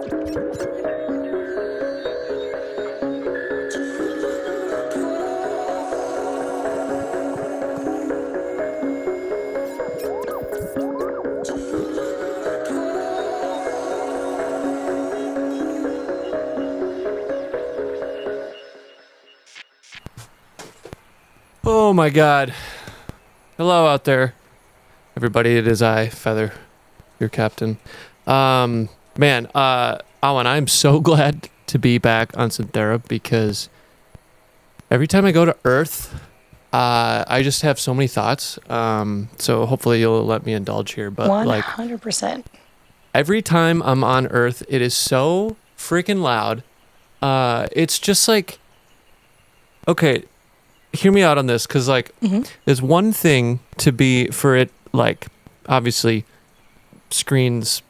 Oh my God. Hello out there, everybody. It is I, Feather, your captain. Awen, I'm so glad to be back on Zynthera because every time I go to Earth, I just have so many thoughts. So hopefully you'll let me indulge here. But 100%. Every time I'm on Earth, it is so freaking loud. It's just like, okay, hear me out on this, because there's one thing to be for it, like obviously screens,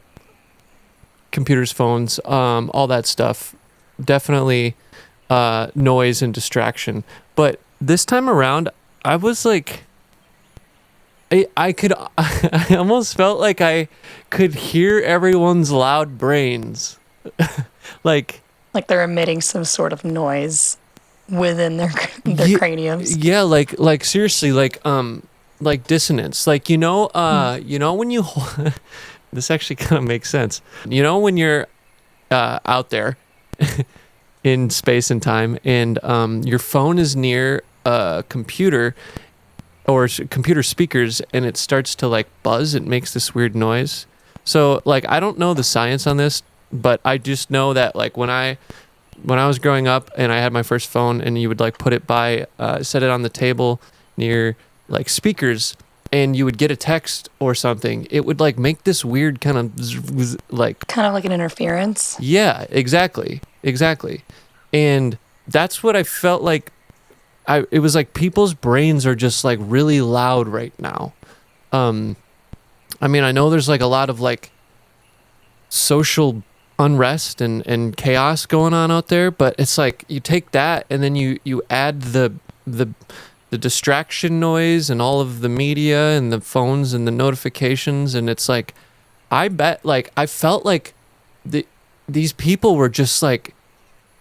computers, phones, all that stuff, definitely noise and distraction. But this time around, I was like, I almost felt like I could hear everyone's loud brains. like they're emitting some sort of noise within their craniums. Yeah, like seriously, like dissonance. Like you know when you this actually kind of makes sense. You know when you're out there in space and time, and your phone is near a computer or computer speakers, and it starts to like buzz. It makes this weird noise. So like I don't know the science on this, but I just know that like when I was growing up and I had my first phone, and you would like put it by, set it on the table near like speakers, and you would get a text or something, it would like make this weird kind of like an interference. Yeah, exactly. And that's what I felt like. It was like people's brains are just like really loud right now. I mean, I know there's like a lot of like social unrest and chaos going on out there, but it's like you take that and then you add the distraction noise and all of the media and the phones and the notifications, and it's like I bet like I felt like these people were just like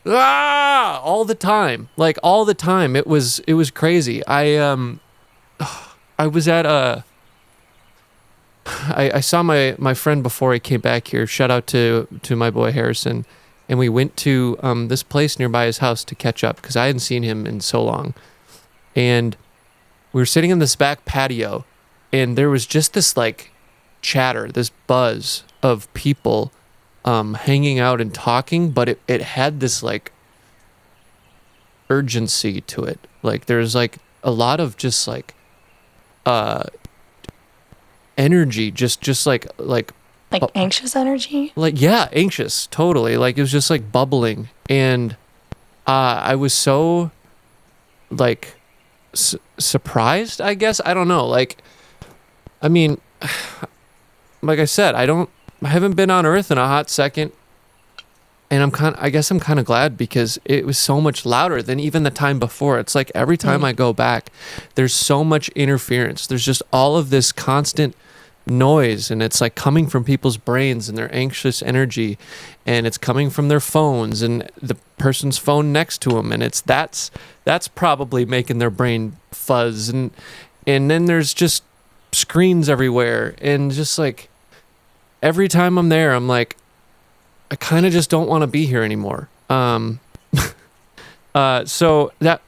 all the time. It was crazy. I was at I saw my friend before he came back here. Shout out to my boy Harrison. And we went to this place nearby his house to catch up because I hadn't seen him in so long. And we were sitting in this back patio, and there was just this like chatter, this buzz of people hanging out and talking, but it had this like urgency to it. Like there's like a lot of just like energy, just like anxious energy, like yeah, anxious, totally. Like it was just like bubbling, and I was so like surprised, I guess. I don't know, like I mean, like I said, I haven't been on Earth in a hot second, and I guess I'm kind of glad, because it was so much louder than even the time before. It's like every time I go back, there's so much interference. There's just all of this constant noise, and it's like coming from people's brains and their anxious energy, and it's coming from their phones and the person's phone next to them, and that's probably making their brain fuzz, and then there's just screens everywhere, and just like every time I'm there, I'm like, I kind of just don't want to be here anymore. So that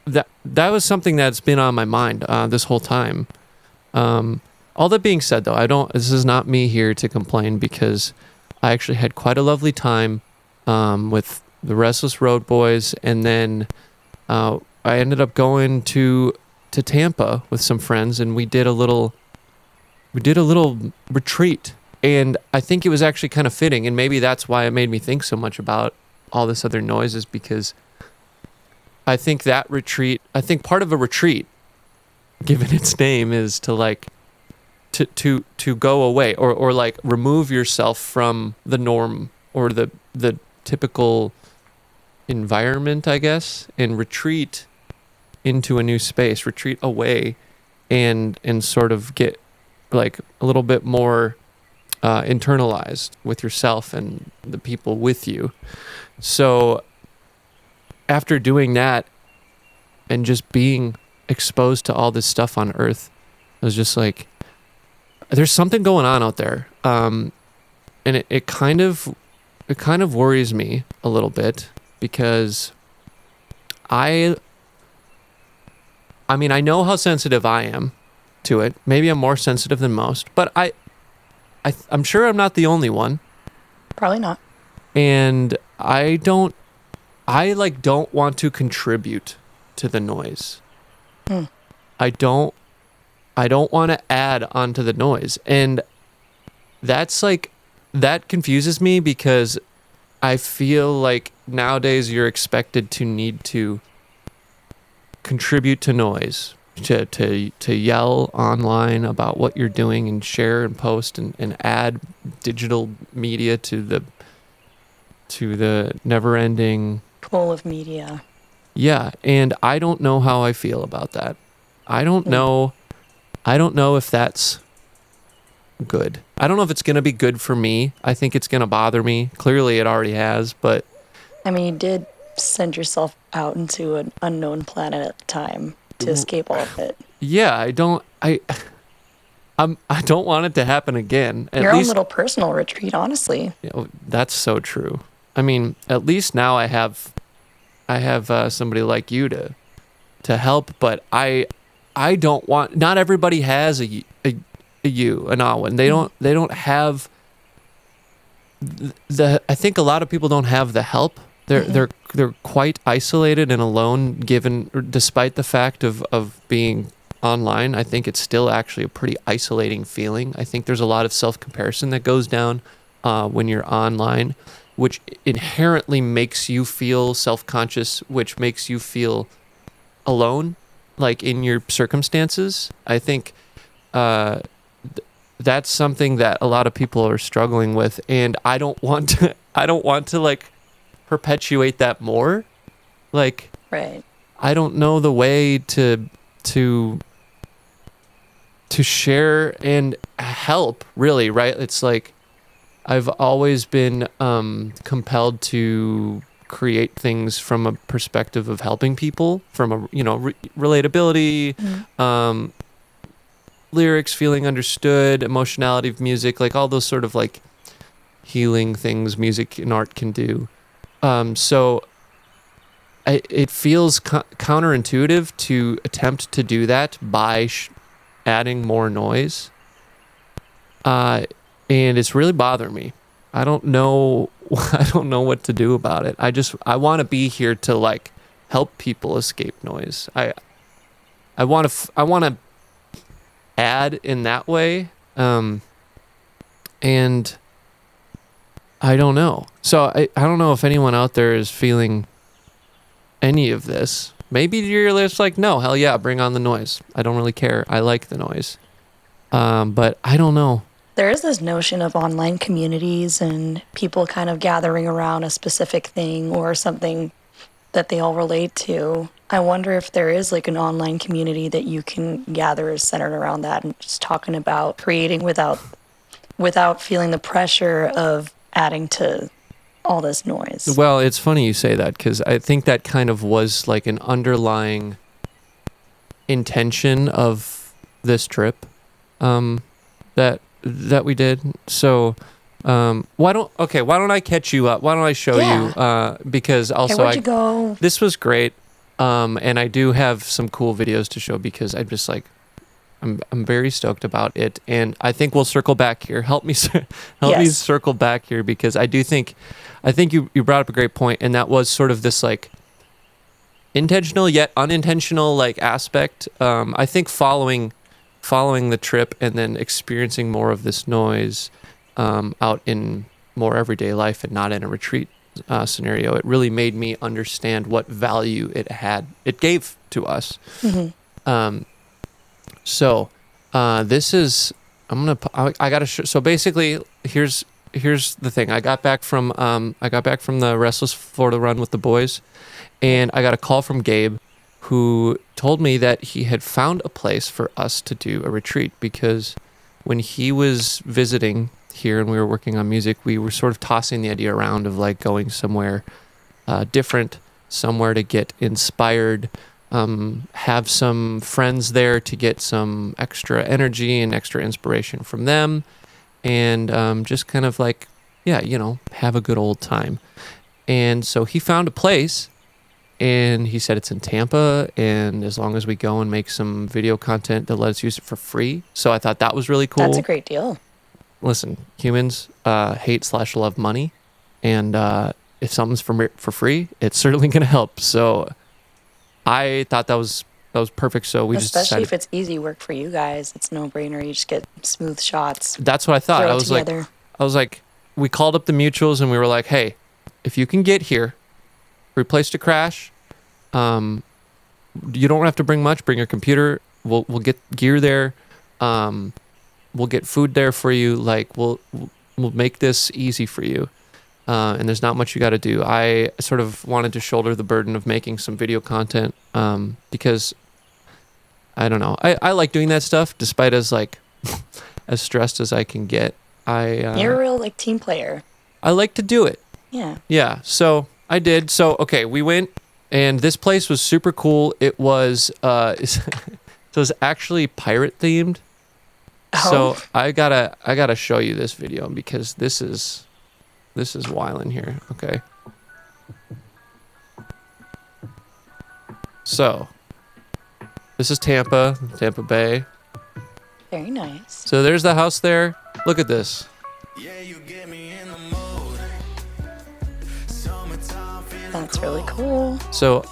was something that's been on my mind this whole time. All that being said, though, this is not me here to complain, because I actually had quite a lovely time with the Restless Road boys, and then I ended up going to Tampa with some friends, and we did a little retreat, and I think it was actually kind of fitting, and maybe that's why it made me think so much about all this other noises, because I think part of a retreat, given its name, is to like to go away or like remove yourself from the norm or the typical environment, I guess, and retreat into a new space, retreat away, and sort of get like a little bit more internalized with yourself and the people with you. So after doing that and just being exposed to all this stuff on Earth, I was just like, there's something going on out there. And it kind of worries me a little bit, because I mean, I know how sensitive I am to it. Maybe I'm more sensitive than most, but I'm sure I'm not the only one. Probably not. And I don't want to contribute to the noise. I don't want to add onto the noise. And that confuses me, because I feel like nowadays you're expected to need to contribute to noise, to yell online about what you're doing and share and post and add digital media to the never-ending pool of media. Yeah, and I don't know how I feel about that. I don't know if that's good. I don't know if it's going to be good for me. I think it's going to bother me. Clearly it already has, but I mean, you did send yourself out into an unknown planet at the time to escape all of it. Yeah, I don't want it to happen again. Your own little personal retreat, honestly. You know, that's so true. I mean, at least now I have somebody like you to help, but I don't want. Not everybody has an Awen. They don't have the. I think a lot of people don't have the help. They're quite isolated and alone, despite the fact of being online. I think it's still actually a pretty isolating feeling. I think there's a lot of self-comparison that goes down when you're online, which inherently makes you feel self-conscious, which makes you feel alone, like in your circumstances. I think that's something that a lot of people are struggling with, and I don't want to like perpetuate that more. Like, right. I don't know the way to share and help, really, right? It's like I've always been compelled to create things from a perspective of helping people, from a relatability, lyrics, feeling understood, emotionality of music, like all those sort of like healing things music and art can do. So it feels counterintuitive to attempt to do that by adding more noise. And it's really bothering me. I don't know what to do about it. I want to be here to like help people escape noise. I want to add in that way. And I don't know. So I don't know if anyone out there is feeling any of this. Maybe you're just like, no, hell yeah, bring on the noise. I don't really care. I like the noise. But I don't know. There is this notion of online communities and people kind of gathering around a specific thing or something that they all relate to. I wonder if there is like an online community that you can gather centered around that and just talking about creating without feeling the pressure of adding to all this noise. Well, it's funny you say that, because I think that kind of was like an underlying intention of this trip that we did. So why don't I catch you up? Why don't I show you? Because also where'd you go? This was great. And I do have some cool videos to show, because I'm just like, I'm very stoked about it, and I think we'll circle back here. Help me circle back here, because I think you brought up a great point, and that was sort of this like intentional yet unintentional like aspect. I think following the trip and then experiencing more of this noise out in more everyday life and not in a retreat scenario, it really made me understand what value it gave to us. So this is, I gotta show. So basically, here's the thing. I got back from the Restless Florida run with the boys, and I got a call from Gabe, who told me that he had found a place for us to do a retreat, because when he was visiting, here and we were working on music, we were sort of tossing the idea around of like going somewhere different, somewhere to get inspired, have some friends there to get some extra energy and extra inspiration from them, and just kind of like, yeah, have a good old time. And so he found a place, and he said it's in Tampa, and as long as we go and make some video content, they'll let us use it for free. So I thought that was really cool. That's a great deal. Listen, humans hate/love money, and if something's for free, it's certainly going to help. So I thought that was perfect. So we Especially just decided, if it's easy work for you guys, it's no brainer. You just get smooth shots. that's what I thought. Throw it I was like, we called up the mutuals and we were like, hey, if you can get here, replace to crash, you don't have to bring much. Bring your computer. We'll get gear there. We'll get food there for you. Like we'll make this easy for you. And there's not much you got to do. I sort of wanted to shoulder the burden of making some video content because I don't know. I like doing that stuff, despite as like as stressed as I can get. You're a real like team player. I like to do it. Yeah. Yeah. So I did. So okay, we went, and this place was super cool. It was it was actually pirate themed. Oh. So I gotta show you this video because this is wildin' here. Okay. So this is Tampa Bay. Very nice. So there's the house there. Look at this. That's really cool. So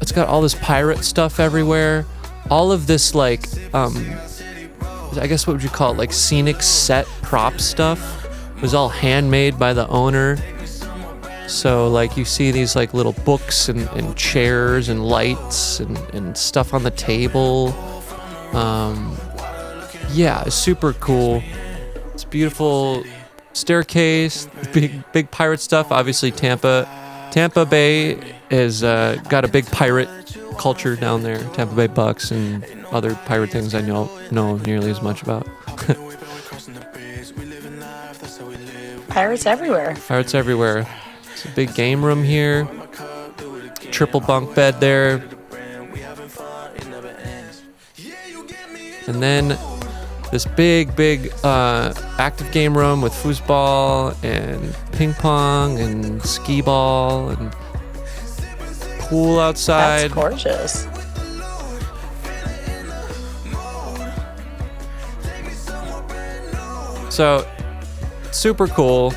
it's got all this pirate stuff everywhere. All of this like I guess what would you call it? Like scenic set prop stuff. It was all handmade by the owner. So like you see these like little books and chairs and lights and stuff on the table. Yeah, it's super cool. It's beautiful staircase, big pirate stuff. Obviously Tampa Bay has got a big pirate culture down there. Tampa Bay Bucks and other pirate things I know nearly as much about. Pirates everywhere. Pirates everywhere. It's a big game room here. Triple bunk bed there. And then this big active game room with foosball and ping pong and skee ball and pool outside. That's gorgeous. So super cool.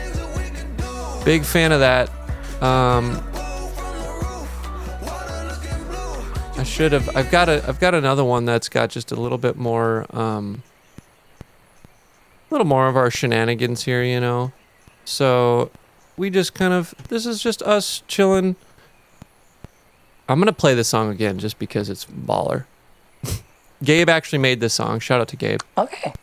Big fan of that. I've got another one that's got just a little bit more of our shenanigans here, So we just this is just us chilling. I'm going to play this song again just because it's baller. Gabe actually made this song. Shout out to Gabe. Okay.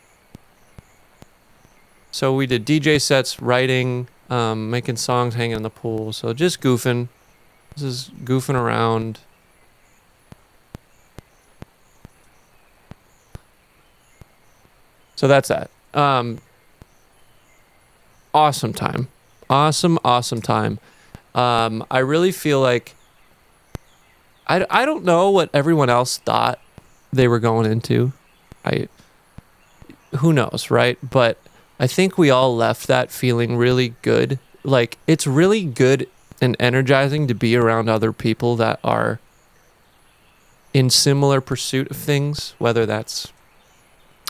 So we did DJ sets, writing, making songs, hanging in the pool. So just goofing. This is goofing around. So that's that. Awesome time. Awesome time. I really feel like I don't know what everyone else thought they were going into. Who knows, right? But I think we all left that feeling really good. Like, it's really good and energizing to be around other people that are in similar pursuit of things, whether that's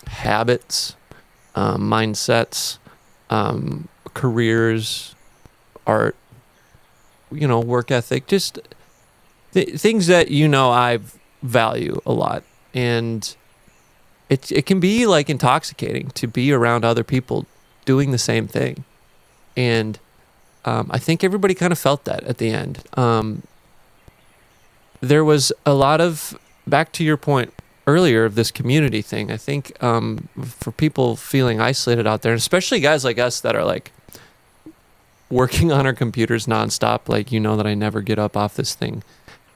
habits, mindsets, careers, art, work ethic, just things that I value a lot. And it can be like intoxicating to be around other people doing the same thing. And I think everybody kind of felt that at the end. There was a lot of, back to your point earlier of this community thing, I think for people feeling isolated out there, especially guys like us that are like working on our computers nonstop, like that I never get up off this thing.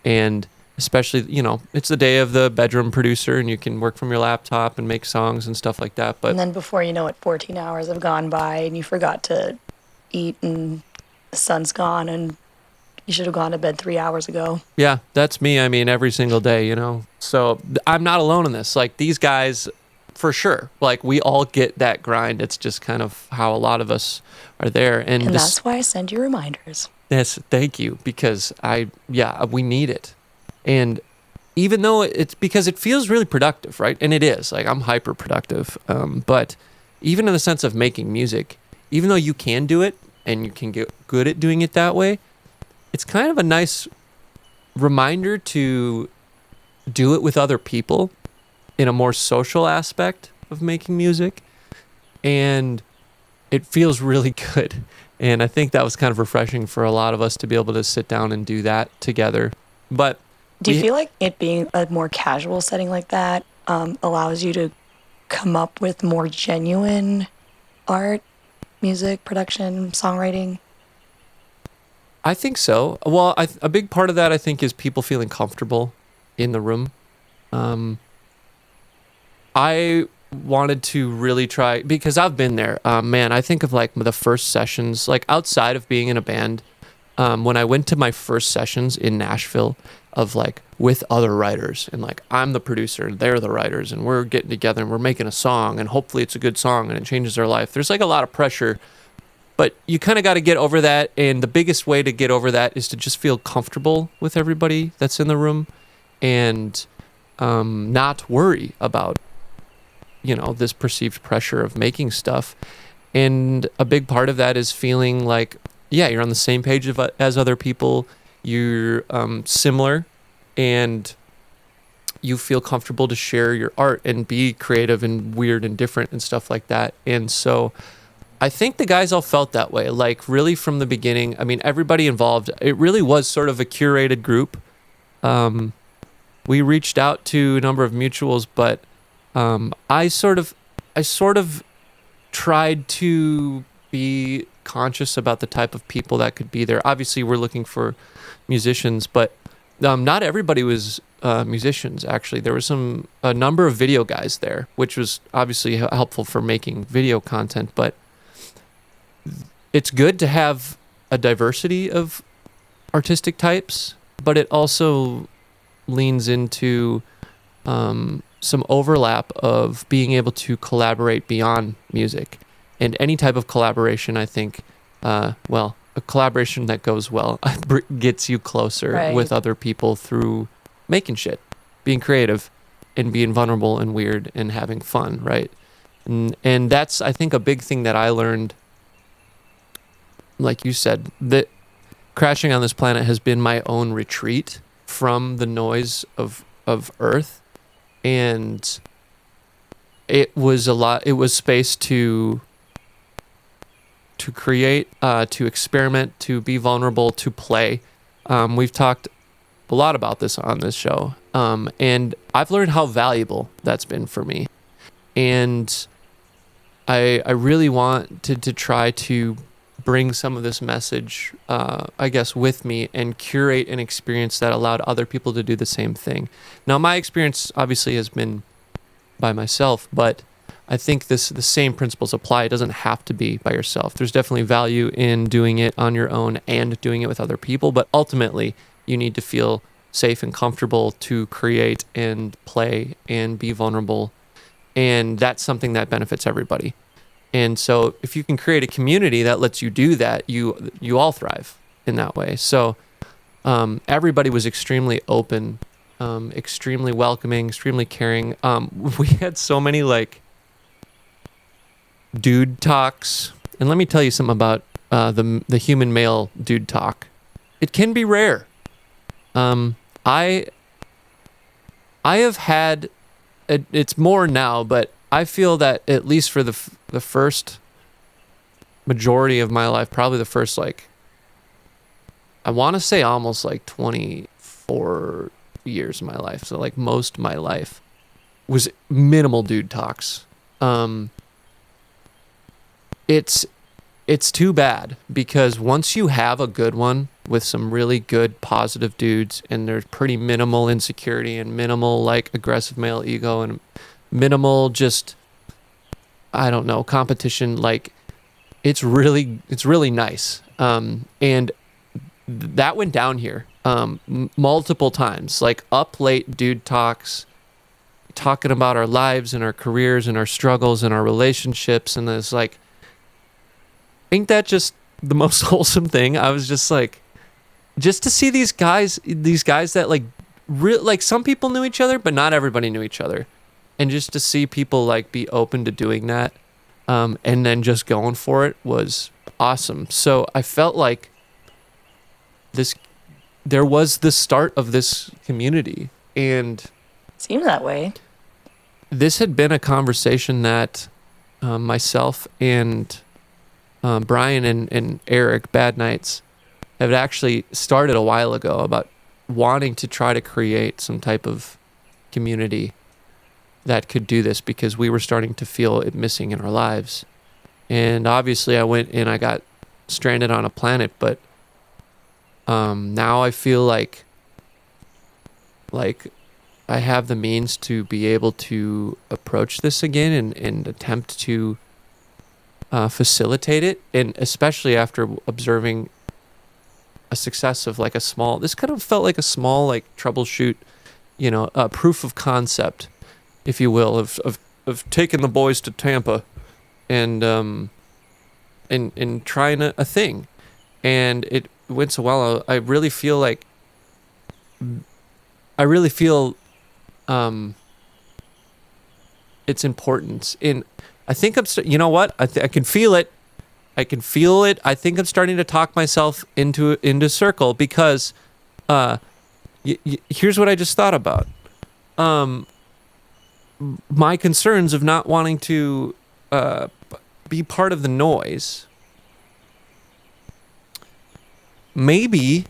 And especially, it's the day of the bedroom producer and you can work from your laptop and make songs and stuff like that. But And then before you know it, 14 hours have gone by and you forgot to eat and the sun's gone and you should have gone to bed 3 hours ago. yeah, that's me. I mean, every single day, So I'm not alone in this. Like, these guys, for sure, like, we all get that grind. It's just kind of how a lot of us are there. And that's why I send you reminders. Yes, thank you, because we need it. And even though it's because it feels really productive, right? And it is. Like, I'm hyper productive. But even in the sense of making music, even though you can do it and you can get good at doing it that way, it's kind of a nice reminder to do it with other people in a more social aspect of making music. And it feels really good. And I think that was kind of refreshing for a lot of us to be able to sit down and do that together. But do you feel like it being a more casual setting like that allows you to come up with more genuine art, music, production, songwriting? I think so. Well, a big part of that, I think, is people feeling comfortable in the room. I wanted to really try, because I've been there. Man, I think of like the first sessions, like outside of being in a band, when I went to my first sessions in Nashville of like with other writers, and like I'm the producer and they're the writers and we're getting together and we're making a song and hopefully it's a good song and it changes their life. There's like a lot of pressure. But you kind of got to get over that, and the biggest way to get over that is to just feel comfortable with everybody that's in the room and not worry about, this perceived pressure of making stuff. And a big part of that is feeling like, you're on the same page as other people, you're similar, and you feel comfortable to share your art and be creative and weird and different and stuff like that. And so I think the guys all felt that way, like really from the beginning. I mean, everybody involved, it really was sort of a curated group. We reached out to a number of mutuals, but I sort of tried to be conscious about the type of people that could be there. Obviously, we're looking for musicians, but not everybody was musicians, actually. There was a number of video guys there, which was obviously helpful for making video content, but it's good to have a diversity of artistic types, but it also leans into some overlap of being able to collaborate beyond music. And any type of collaboration, I think, a collaboration that goes well gets you closer with other people through making shit, being creative, and being vulnerable and weird and having fun, right? And that's, I think, a big thing that I learned. Like you said, that crashing on this planet has been my own retreat from the noise of Earth, and it was space to create, to experiment, to be vulnerable, to play. We've talked a lot about this on this show, and I've learned how valuable that's been for me, and I really want to try to bring some of this message, I guess, with me and curate an experience that allowed other people to do the same thing. Now, my experience obviously has been by myself, but I think the same principles apply. It doesn't have to be by yourself. There's definitely value in doing it on your own and doing it with other people, but ultimately you need to feel safe and comfortable to create and play and be vulnerable, and that's something that benefits everybody. And so if you can create a community that lets you do that, you all thrive in that way. So everybody was extremely open, extremely welcoming, extremely caring. We had so many like dude talks. And let me tell you something about the human male dude talk. It can be rare. I have had, it's more now, but I feel that at least for the first majority of my life, probably the first, like, I want to say almost like 24 years of my life. So like most of my life was minimal dude talks. It's it's too bad, because once you have a good one with some really good positive dudes, and there's pretty minimal insecurity and minimal like aggressive male ego and minimal just, I don't know, competition, like it's really nice. And that went down here multiple times, like up late dude talks, talking about our lives and our careers and our struggles and our relationships, and it's like, ain't that just the most wholesome thing? I was just like, just to see these guys that like like some people knew each other, but not everybody knew each other, and just to see people like be open to doing that, and then just going for it was awesome. So I felt like there was the start of this community, and Seems that way. this had been a conversation that myself and Brian and Eric Bad Nights have actually started a while ago, about wanting to try to create some type of community that could do this, because we were starting to feel it missing in our lives. And obviously I went and I got stranded on a planet, but now I feel like I have the means to be able to approach this again and attempt to facilitate it, and especially after observing a success of like this kind of felt like a small like troubleshoot, proof of concept, if you will, of taking the boys to Tampa and trying a thing, and it went so well. I really feel its importance in. I think you know what? I can feel it. I can feel it. I think I'm starting to talk myself into circle, because here's what I just thought about. My concerns of not wanting to be part of the noise. Maybe,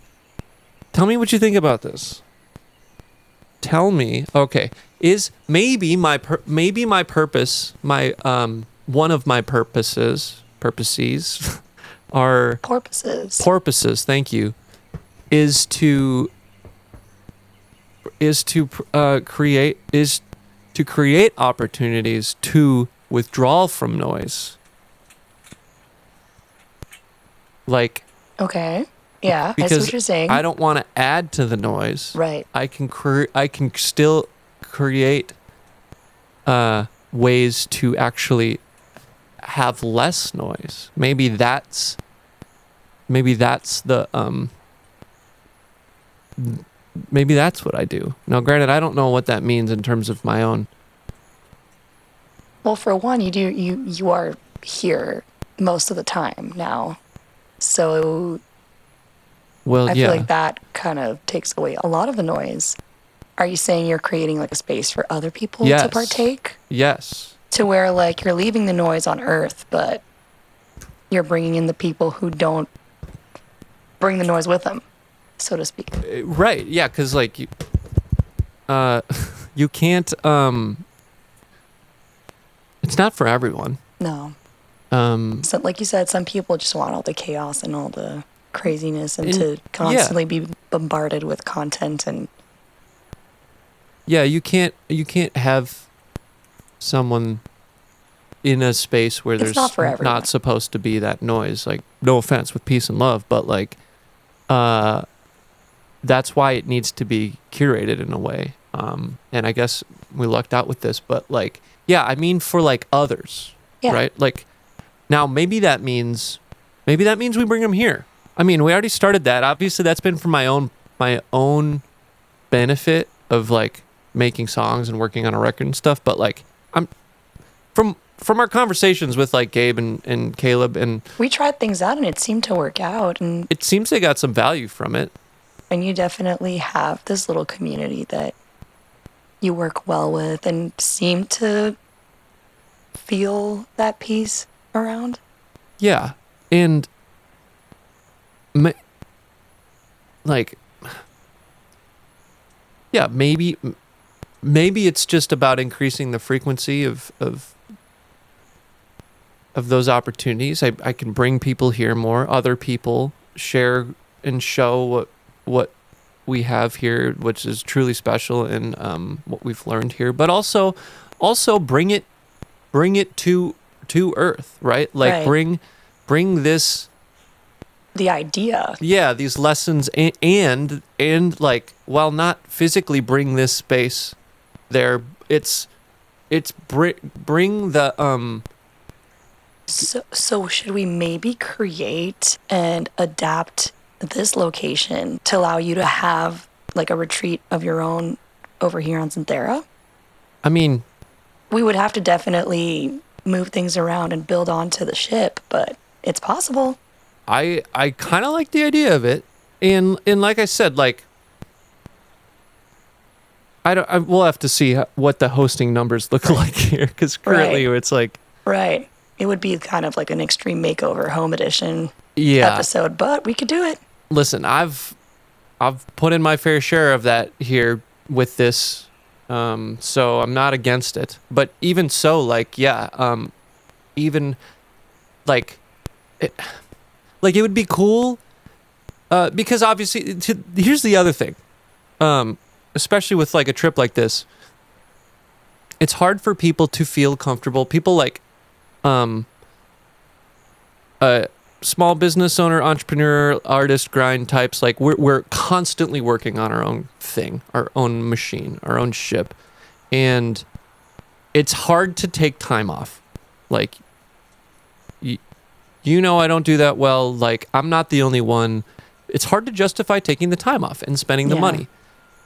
tell me what you think about this. Tell me, okay, is maybe my purpose, my one of my purposes are porpoises, thank you, is to create opportunities to withdraw from noise. Like, Okay. Yeah, I see because what you're saying. I don't want to add to the noise. Right. I can still create ways to actually have less noise. Maybe that's what I do. Now, granted, I don't know what that means in terms of my own. Well, for one, you are here most of the time now. So Well, I yeah. feel like that kind of takes away a lot of the noise. Are you saying you're creating like a space for other people to partake? Yes. To where like you're leaving the noise on Earth, but you're bringing in the people who don't bring the noise with them, so to speak. Right. Yeah. Because like you can't. It's not for everyone. No. So, like you said, some people just want all the chaos and all the craziness and to constantly be bombarded with content and. Yeah, you can't have someone in a space where there's not supposed to be that noise. Like, no offense, with peace and love, but like, that's why it needs to be curated in a way. And I guess we lucked out with this, but like, yeah, I mean for like others, right? Like, now maybe that means we bring them here. I mean, we already started that. Obviously, that's been for my own benefit of like making songs and working on a record and stuff. But like, I'm from our conversations with like Gabe and Caleb, and we tried things out and it seemed to work out, and it seems they got some value from it. And you definitely have this little community that you work well with and seem to feel that peace around. Yeah, and like, yeah, maybe it's just about increasing the frequency of of those opportunities. I can bring people here more. Other people share and show what we have here, which is truly special, and what we've learned here. But also bring it to Earth, right? Like Right. bring this. The idea. Yeah, these lessons, and like, while not physically bring this space there, it's bring the So should we maybe create and adapt this location to allow you to have like a retreat of your own over here on Zynthera? I mean, We would have to definitely move things around and build onto the ship, but it's possible. I kind of like the idea of it, and like I said, like, we'll have to see what the hosting numbers look like here, because currently Right. it's like, Right. It would be kind of like an extreme makeover home edition yeah, episode, but we could do it. listen, I've put in my fair share of that here with this, so I'm not against it. But even so, like, yeah, even like it, like, it would be cool, because obviously, here's the other thing, especially with like a trip like this, it's hard for people to feel comfortable. People like, small business owner, entrepreneur, artist, grind types, like, we're constantly working on our own thing, our own machine, our own ship, and it's hard to take time off. Like, I don't do that well. Like, I'm not the only one. It's hard to justify taking the time off and spending the Yeah. money.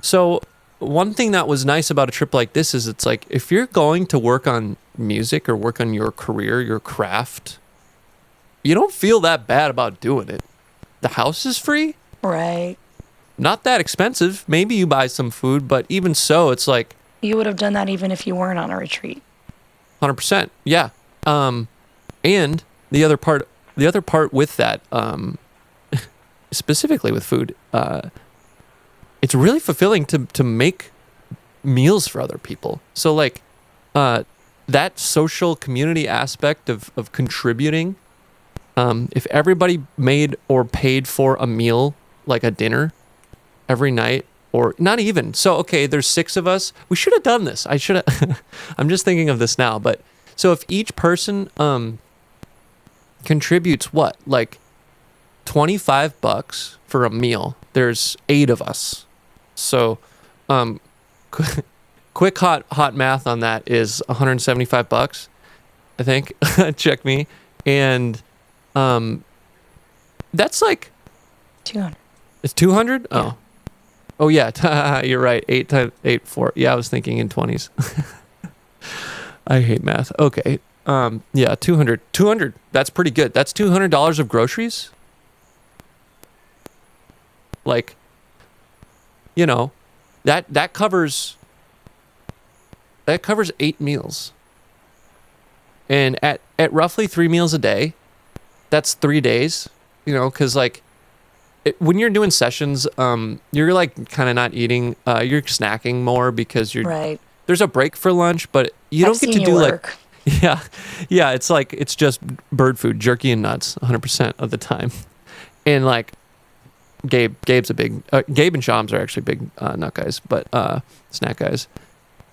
So one thing that was nice about a trip like this is, it's like, if you're going to work on music or work on your career, your craft, you don't feel that bad about doing it. The house is free, Right. not that expensive. Maybe you buy some food, but even so, it's like You would have done that even if you weren't on a retreat. 100%. Yeah. And the other part with that, specifically with food, it's really fulfilling to make meals for other people. So, like, that social community aspect of contributing, if everybody made or paid for a meal, like a dinner every night, or not even. So, okay, there's 6 of us. We should have done this. I should have. I'm just thinking of this now. But so if each person contributes what, like, $25 for a meal, there's 8 of us. So, quick hot math on that is $175, I think. Check me. And that's like, 200. it's 200. Oh yeah. You're right. 8 times 8 4. Yeah, I was thinking in 20s. I hate math. Okay. Yeah, 200. That's pretty good. That's $200 of groceries. Like, that covers 8 meals. And at roughly 3 meals a day, that's 3 days, because, like, when you're doing sessions, you're, like, kind of not eating, you're snacking more because Right. there's a break for lunch, but you I've don't get seen to you do work. like, yeah, it's like, it's just bird food, jerky and nuts 100% of the time. And, like, Gabe's a big, Gabe and Shams are actually big nut guys, but snack guys.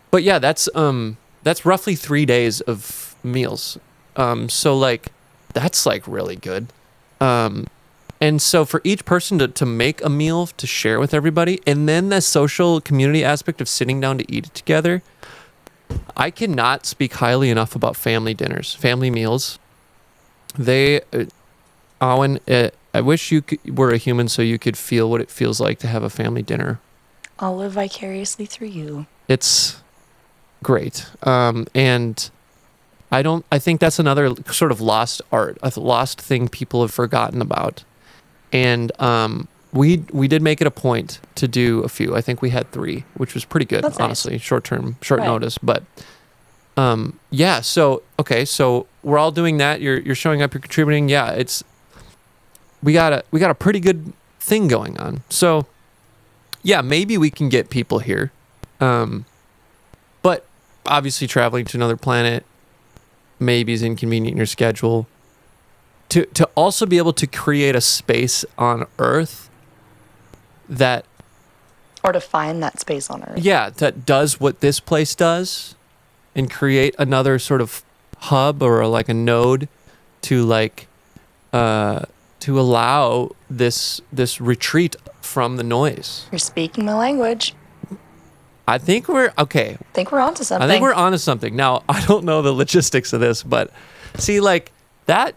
But yeah, that's roughly 3 days of meals. So, like, that's, like, really good. And so for each person to make a meal to share with everybody, and then the social community aspect of sitting down to eat it together, I cannot speak highly enough about family dinners, family meals. Awen, I wish you were a human so you could feel what it feels like to have a family dinner. I'll live vicariously through you. It's great. And I think that's another sort of lost art, a lost thing people have forgotten about. And we did make it a point to do a few. I think we had 3, which was pretty good, That's nice. honestly. Short Right. notice. But yeah, so okay, so we're all doing that. You're showing up, you're contributing. Yeah, we got a pretty good thing going on. So yeah, maybe we can get people here. But obviously traveling to another planet, maybe is inconvenient in your schedule, to also be able to create a space on Earth that, or to find that space on Earth. yeah, that does what this place does, and create another sort of hub or like a node to like to allow this retreat from the noise. You're speaking my language. I think we're okay. I think we're onto something. I think we're onto something. Now, I don't know the logistics of this, but see, like that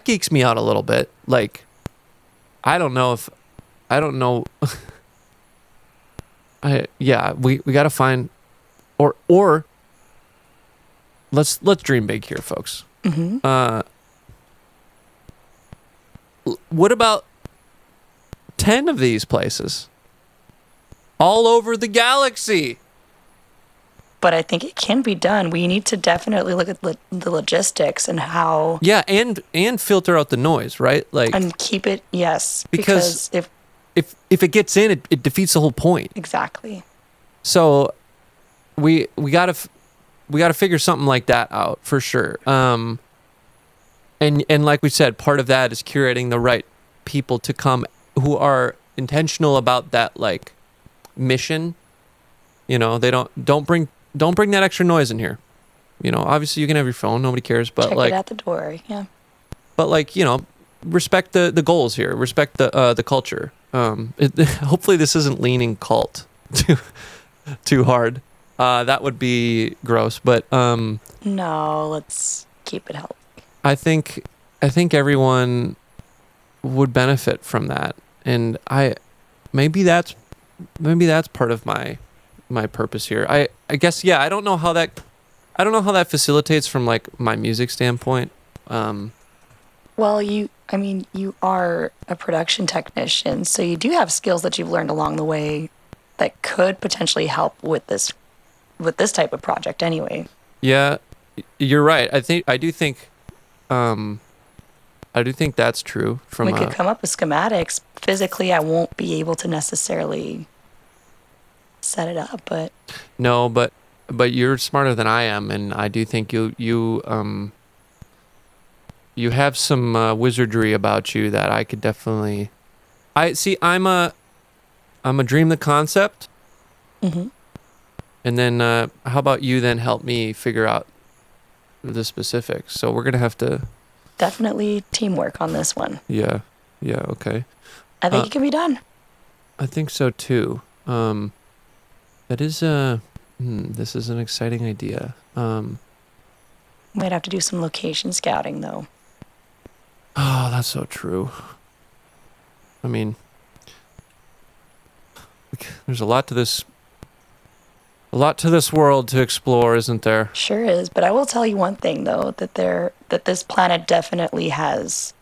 geeks me out a little bit. Like, I don't know. We got to find, or let's dream big here, folks. Mm-hmm. What about 10 of these places all over the galaxy? But I think it can be done. We need to definitely look at the logistics and how. Yeah, and filter out the noise, right? Like, and keep it, yes. Because if it gets in, it defeats the whole point. Exactly. So we gotta figure something like that out for sure. And like we said, part of that is curating the right people to come who are intentional about that, like, mission. You know, they don't bring that extra noise in here. You know, obviously you can have your phone, nobody cares, but check like it at the door, yeah. But like, you know, respect the goals here, respect the culture. Hopefully this isn't leaning cult too hard. That would be gross, but no, let's keep it healthy. I think everyone would benefit from that, and maybe that's part of my purpose here. I guess, yeah, I don't know how that facilitates from like my music standpoint. Well, you are a production technician, so you do have skills that you've learned along the way that could potentially help with this type of project anyway. Yeah, you're right. I do think that's true. We could come up with schematics. Physically, I won't be able to necessarily set it up, but no, but you're smarter than I am, and I do think you have some wizardry about you that I could definitely. I'm a dream the concept, mm-hmm. and then how about you then help me figure out the specifics? So we're gonna have to definitely teamwork on this one. Yeah, okay. I think it can be done. I think so too. That is this is an exciting idea. Might have to do some location scouting though. Oh, that's so true. I mean, there's a lot to this world to explore, isn't there? Sure is, but I will tell you one thing though, that this planet definitely has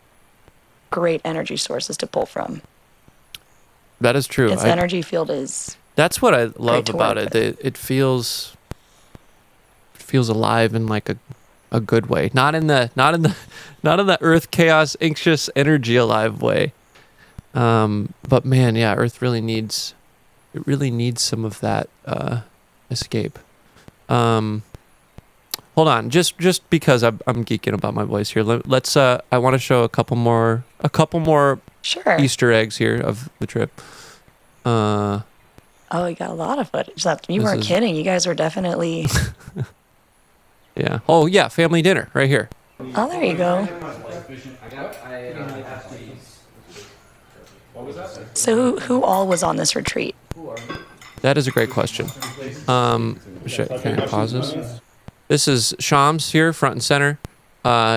great energy sources to pull from. That is true. Its energy field is. That's what I love about it. With. It feels alive in like a good way, not in the Earth chaos anxious energy alive way. But man, yeah, Earth really needs some of that escape. Hold on, just because I'm geeking about my voice here. Let's I want to show a couple more sure. Easter eggs here of the trip. Oh, you got a lot of footage. You weren't kidding. You guys were definitely. Yeah. Oh yeah, family dinner right here. Oh, there you go. So who all was on this retreat? That is a great question. Can I pause this? This is Shams here, front and center.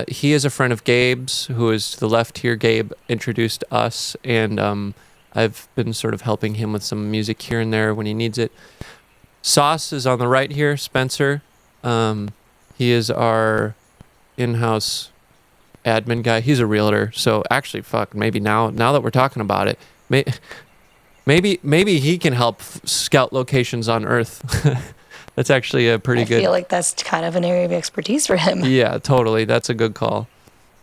He is a friend of Gabe's, who is to the left here. Gabe introduced us, and I've been sort of helping him with some music here and there when he needs it. Sauce is on the right here, Spencer. He is our in-house admin guy. He's a realtor, so actually, maybe now that we're talking about it, maybe he can help scout locations on Earth. That's actually a pretty good. I feel like that's kind of an area of expertise for him. Yeah, totally. That's a good call.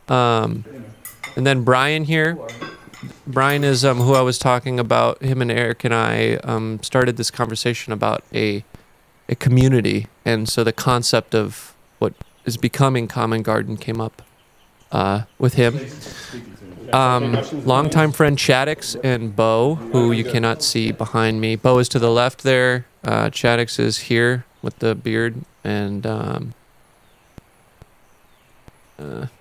And then Brian here. Brian is who I was talking about. Him and Eric and I started this conversation about a community, and so the concept of is becoming Common Garden came up with him. Longtime friend Chaddix and Bo, who you cannot see behind me. Bo is to the left there. Chaddix is here with the beard. And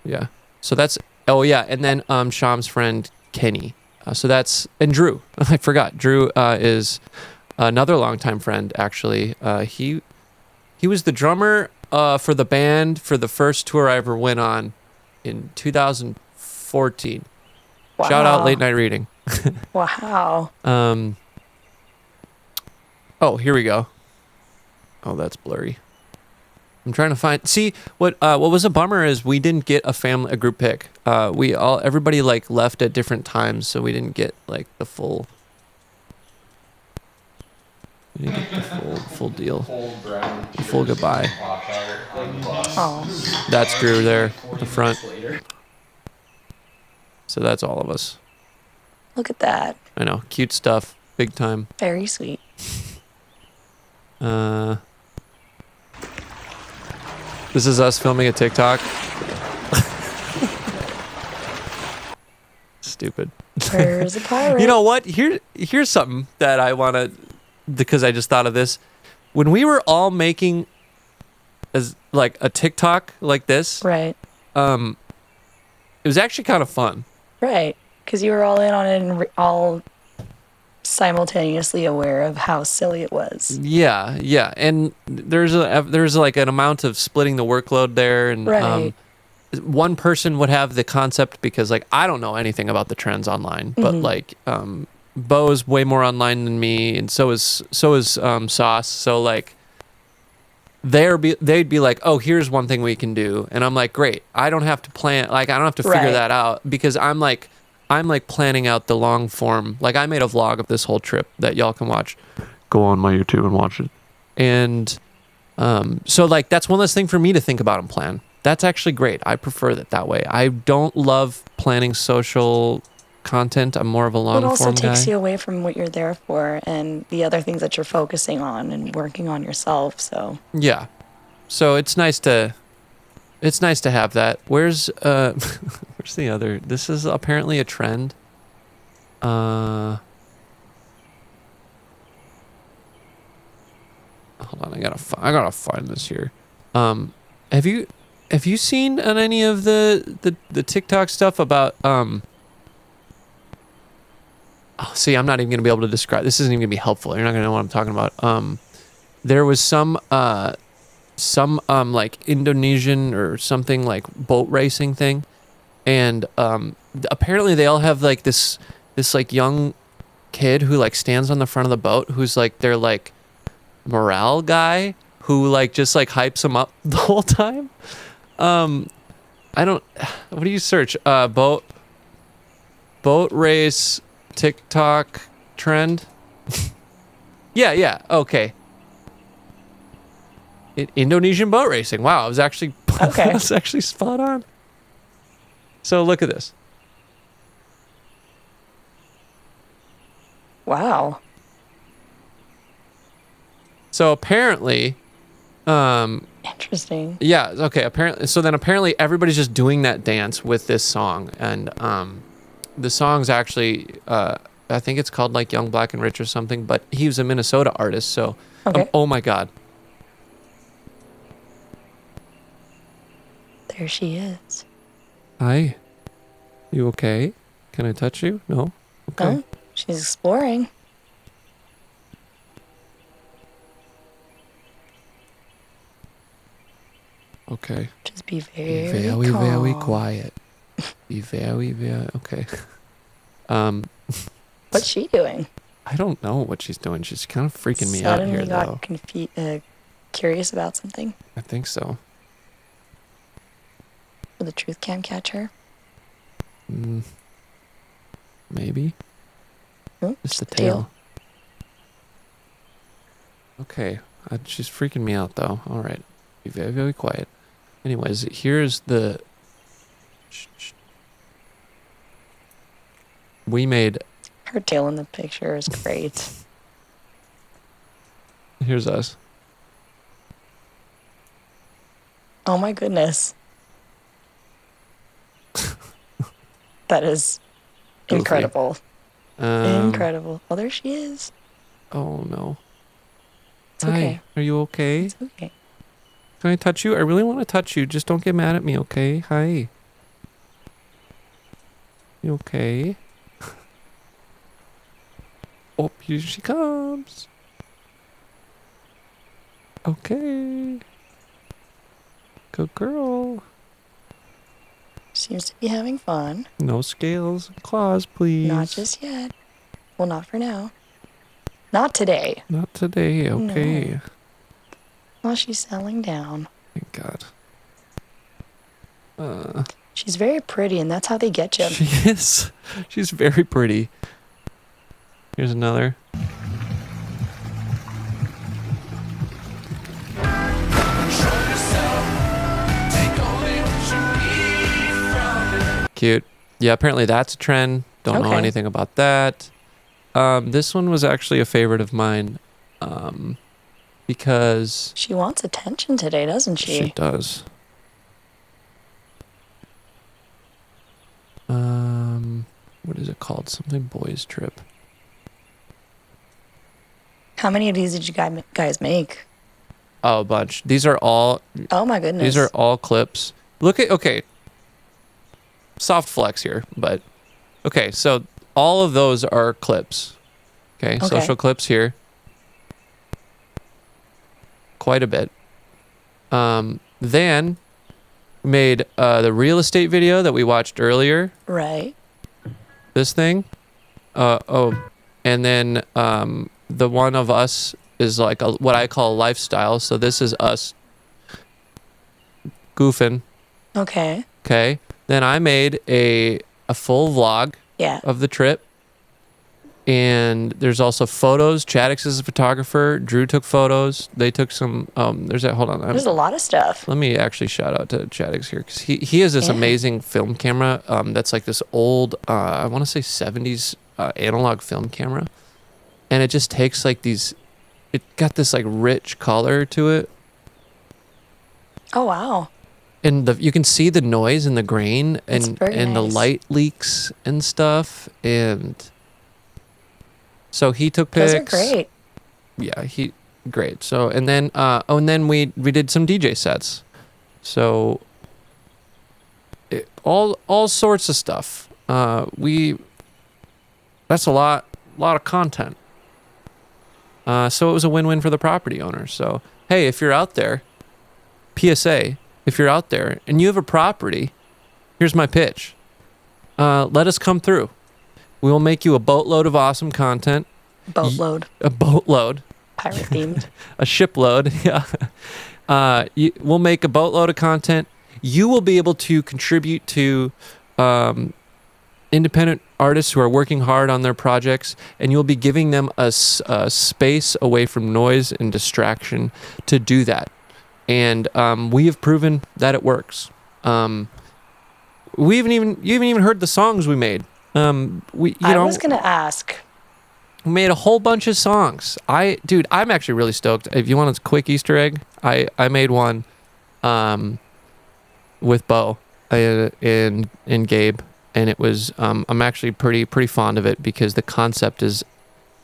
yeah. So that's, oh yeah. And then Sham's friend Kenny. So that's, and Drew. I forgot. Drew is another longtime friend, actually. He was the drummer for the band for the first tour I ever went on in 2014. Wow. Shout out Late Night Reading. Wow. Oh, here we go. Oh, that's blurry. I'm trying to find. See, what was a bummer is we didn't get a group pic. Everybody like left at different times, so we didn't get like the full. We didn't get the full deal. The full goodbye. Oh. That's Drew there at the front. So that's all of us. Look at that. I know, cute stuff, big time. Very sweet. This is us filming a TikTok. Stupid. Where's the pirate? You know what? Here's something that I want to, because I just thought of this. When we were all making as like a TikTok like this, Right. it was actually kind of fun. Right. Because you were all in on it and all simultaneously aware of how silly it was. Yeah, and there's like an amount of splitting the workload there, and Right. One person would have the concept because like I don't know anything about the trends online, but like Bo is way more online than me, and so is Sauce. So like they'd be like, oh, here's one thing we can do, and I'm like, great. I don't have to plan, like I don't have to figure Right. that out because I'm like planning out the long form. Like I made a vlog of this whole trip that y'all can watch. Go on my YouTube and watch it. And so like that's one less thing for me to think about and plan. That's actually great. I prefer that way. I don't love planning social content. I'm more of a long form guy. It also takes you away from what you're there for and the other things that you're focusing on and working on yourself. So yeah. So it's nice to have that. Where's the other? This is apparently a trend. Hold on, I gotta find this here. Have you seen on any of the TikTok stuff about Oh, see, I'm not even gonna be able to describe. This isn't even gonna be helpful. You're not gonna know what I'm talking about. There was some like Indonesian or something like boat racing thing, and apparently they all have like this like young kid who like stands on the front of the boat who's like their like morale guy who like just like hypes them up the whole time. I don't. What do you search? Boat race TikTok trend. Yeah. Okay. Indonesian boat racing. Wow, I was actually Okay. I was actually spot on. So look at this. wow. So apparently, Interesting. yeah, okay. Apparently everybody's just doing that dance with this song, and the song's actually I think it's called like Young Black and Rich or something. But he was a Minnesota artist, so Okay. oh my God. There she is. Hi. You okay? Can I touch you? No? Okay. Oh, she's exploring. Okay. Just be Be very very, very calm. quiet. Be very, very okay. What's she doing? I don't know what she's doing. She's kind of freaking me out here, though. Suddenly got curious about something. I think so. Will the truth cam catch her? Maybe. Hmm? Just the the tail. tail. Okay. She's freaking me out, though. All right. Be very, very quiet. Anyways, here's the... We made... Her tail in the picture is great. Here's us. Oh my goodness. That is Goofy. incredible. Um, Incredible. Oh, there she is. Oh no. It's okay. Hi. Are you okay? It's okay. Can I touch you? I really want to touch you. Just don't get mad at me, okay? Hi. You okay? Oh, here she comes. Okay. Good girl. Seems to be having fun. No scales and claws, please. Not just yet. Well, not for now. Not today. Not today, okay. No. Well, she's settling down. Thank God. She's very pretty, and that's how they get you. She is. She's very pretty. Here's another. Cute. Yeah, apparently that's a trend. Don't know Okay. anything about that. This one was actually a favorite of mine because She wants attention today, doesn't she? she does. What is it called? Something boys trip. How many of these did you guys make? Oh, a bunch. These are all Oh my goodness. These are all clips. Look at, okay. Soft flex here, but okay, so all of those are clips. Okay, social clips here. Quite a bit. Then made the real estate video that we watched earlier. Right. This thing. And then the one of us is like what I call a lifestyle. So this is us goofing. Okay. Okay. Then I made a full vlog Yeah. of the trip. And there's also photos. Chadix is a photographer. Drew took photos. They took some. There's that. Hold on. There's a lot of stuff. Let me actually shout out to Chadix here because he has this amazing film camera. That's like this old, I want to say 70s analog film camera, and it just takes like these. It got this like rich color to it, Oh wow. and you can see the noise and the grain It's and very the nice. light leaks and stuff, and so he took Those pics. are great. Yeah, great. So and then we did some DJ sets. So all sorts of stuff. That's a lot of content. So it was a win-win for the property owner. So hey, if you're out there, PSA, if you're out there and you have a property, here's my pitch. Let us come through. We will make you a boatload of awesome content. Boatload. A boatload. Pirate themed. A shipload. Yeah. We'll make a boatload of content. You will be able to contribute to independent artists who are working hard on their projects, and you'll be giving them a space away from noise and distraction to do that. And we have proven that it works. You haven't even heard the songs we made. I was gonna ask. We made a whole bunch of songs. I'm actually really stoked. If you want a quick Easter egg, I made one with Bo and Gabe, and it was I'm actually pretty fond of it because the concept is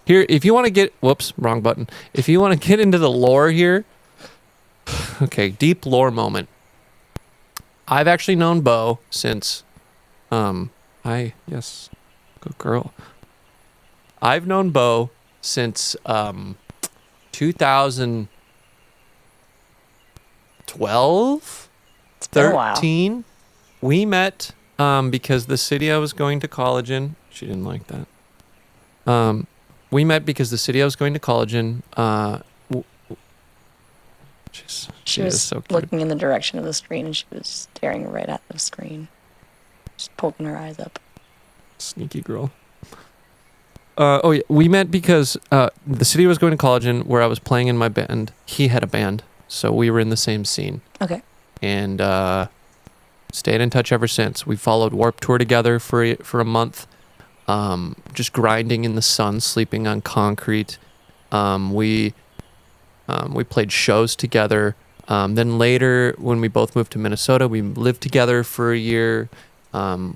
here. If you want to get wrong button. If you want to get into the lore here, okay, deep lore moment. I've actually known Bo since yes, good girl. I've known Bo since 2012, It's been a while. 13. We met because the city I was going to college in. She didn't like that. We met because the city I was going to college in. She is was so cute. looking in the direction of the screen, and she was staring right at the screen, just poking her eyes up. Sneaky girl. We met because the city I was going to college in, where I was playing in my band, he had a band, so we were in the same scene. Okay. And stayed in touch ever since. We followed Warped Tour together for a month, just grinding in the sun, sleeping on concrete. We played shows together. Then later, when we both moved to Minnesota, we lived together for a year.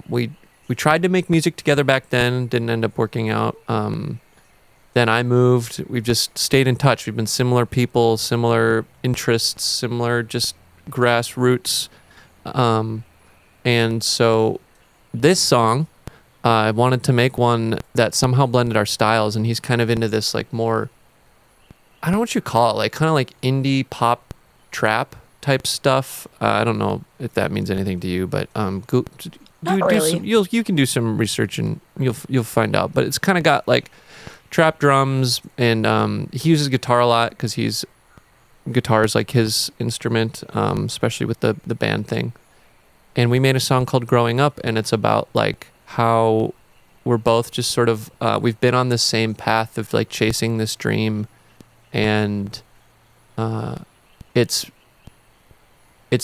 We tried to make music together back then, didn't end up working out. Then I moved. We've just stayed in touch. We've been similar people, similar interests, similar just grassroots. And so this song, I wanted to make one that somehow blended our styles, and he's kind of into this like more, I don't know what you call it, like kind of like indie pop trap type stuff. I don't know if that means anything to you, but Not really. You can do some research and you'll find out. But it's kind of got like trap drums, and he uses guitar a lot because guitar is like his instrument, especially with the band thing. And we made a song called "Growing Up," and it's about like how we're both just sort of we've been on this same path of like chasing this dream, and it's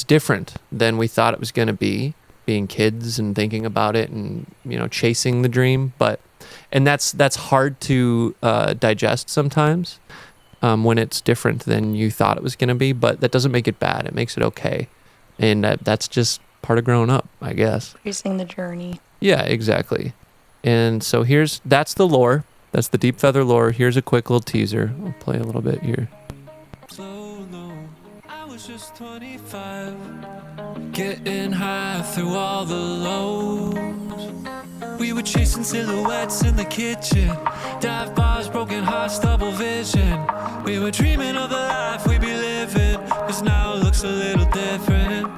different than we thought it was going to be, being kids and thinking about it and, you know, chasing the dream. And that's hard to digest sometimes when it's different than you thought it was going to be, but that doesn't make it bad. It makes it okay. And that's just part of growing up, I guess. Embracing the journey. Yeah, exactly. And so that's the lore. That's the Deep Feather lore. Here's a quick little teaser. I'll play a little bit here. So low, I was just 25, getting high through all the lows. We were chasing silhouettes in the kitchen, dive bars, broken hearts, double vision. We were dreaming of the life we'd be living, 'cause now it looks a little different.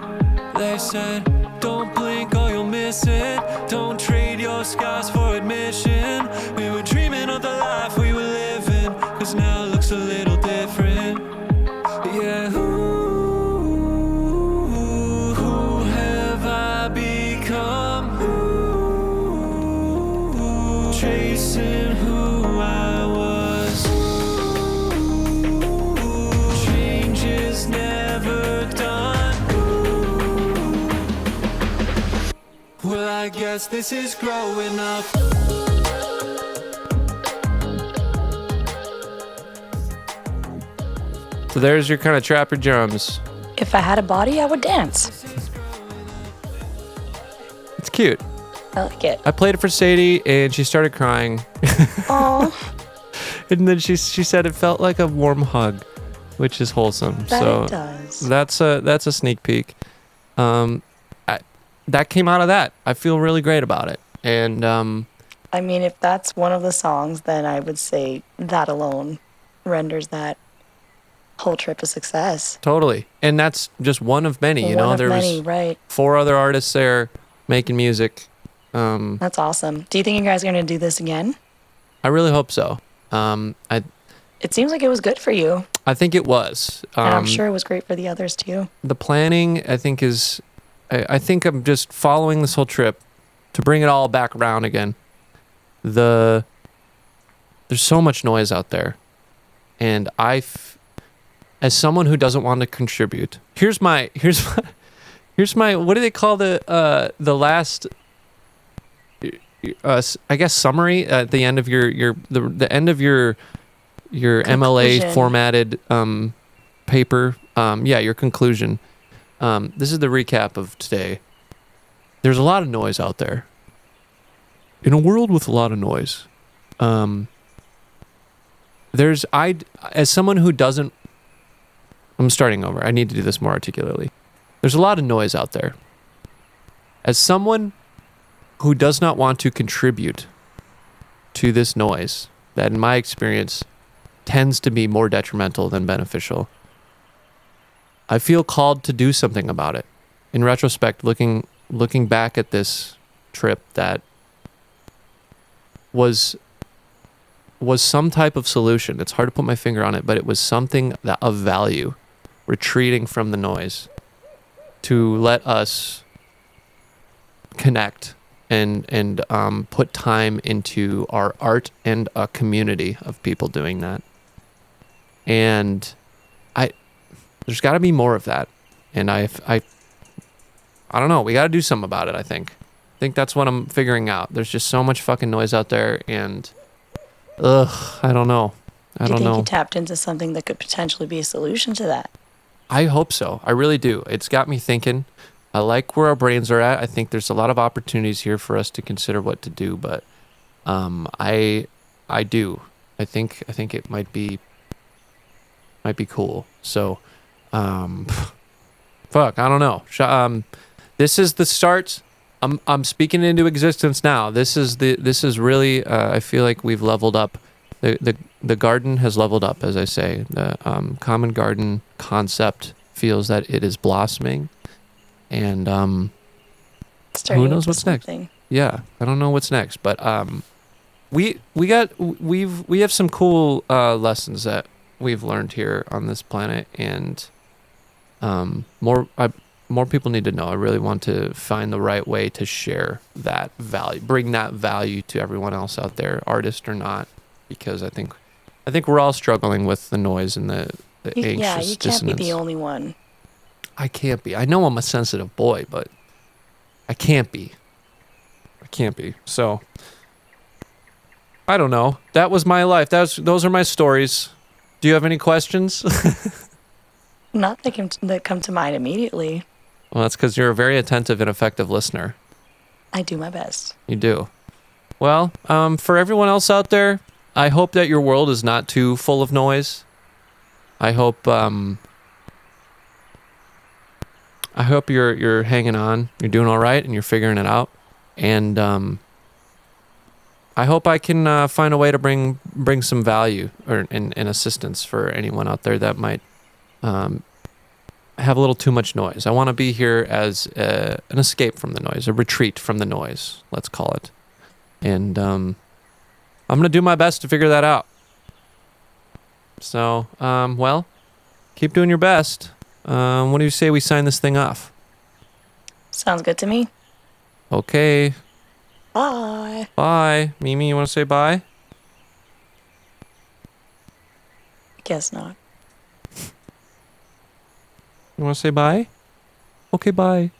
They said, don't blink or you'll miss it, don't trade your scars for admission. We were dreaming of the life we were living, 'cause now it looks a little different. Yeah, who have I become? Chasing who I was. Change is never done. Well, I guess this is growing up. So there's your kind of trapper drums. If I had a body, I would dance. It's cute. I like it. I played it for Sadie, and she started crying. Oh, And then she said it felt like a warm hug, which is wholesome. that So it does. that's a sneak peek. That came out of that. I feel really great about it. And I mean, if that's one of the songs, then I would say that alone renders that whole trip a success. totally. And that's just one of many. You know, there many, was right? 4 other artists there making music. That's awesome. Do you think you guys are going to do this again? I really hope so. It seems like it was good for you, I think it was. and I'm sure it was great for the others too. The planning, I think, is... I think I'm just following this whole trip to bring it all back around again. There's so much noise out there, and as someone who doesn't want to contribute, here's my what do they call the last I guess summary at the end of the end of your MLA Conclusion. formatted paper. Your conclusion. This is the recap of today. There's a lot of noise out there. In a world with a lot of noise, as someone who doesn't, I'm starting over. I need to do this more articulately. There's a lot of noise out there. As someone who does not want to contribute to this noise, that in my experience tends to be more detrimental than beneficial, I feel called to do something about it. In retrospect, looking back at this trip, that was some type of solution. It's hard to put my finger on it, but it was something of value, retreating from the noise to let us connect and put time into our art and a community of people doing that. And there's got to be more of that. And I don't know. We got to do something about it, I think. I think that's what I'm figuring out. There's just so much fucking noise out there, and I don't know. Do you think you tapped into something that could potentially be a solution to that? I hope so. I really do. It's got me thinking. I like where our brains are at. I think there's a lot of opportunities here for us to consider what to do, but I do. I think it might be cool. So, fuck, I don't know. This is the start. I'm speaking into existence now. This is really. I feel like we've leveled up. The garden has leveled up, as I say. The common garden concept feels that it is blossoming, and Starting who knows into what's next? something. Yeah, I don't know what's next, but we have some cool lessons that we've learned here on this planet, and more people need to know. I really want to find the right way to share that value, bring that value to everyone else out there, artist or not, because I think we're all struggling with the noise and the anxious Yeah, you can't dissonance. be the only one. I can't be. I know I'm a sensitive boy, but I can't be. So I don't know. That was my life. Those are my stories. Do you have any questions? Not that come to mind immediately. Well, that's because you're a very attentive and effective listener. I do my best. You do. Well, for everyone else out there, I hope that your world is not too full of noise. I hope you're hanging on, you're doing all right, and you're figuring it out. And I hope I can find a way to bring some value and assistance for anyone out there that might have a little too much noise. I want to be here as an escape from the noise, a retreat from the noise, let's call it. And I'm going to do my best to figure that out. So, well, keep doing your best. What do you say we sign this thing off? Sounds good to me. Okay. Bye. Bye. Mimi, you want to say bye? Guess not. You want to say bye? Okay, bye.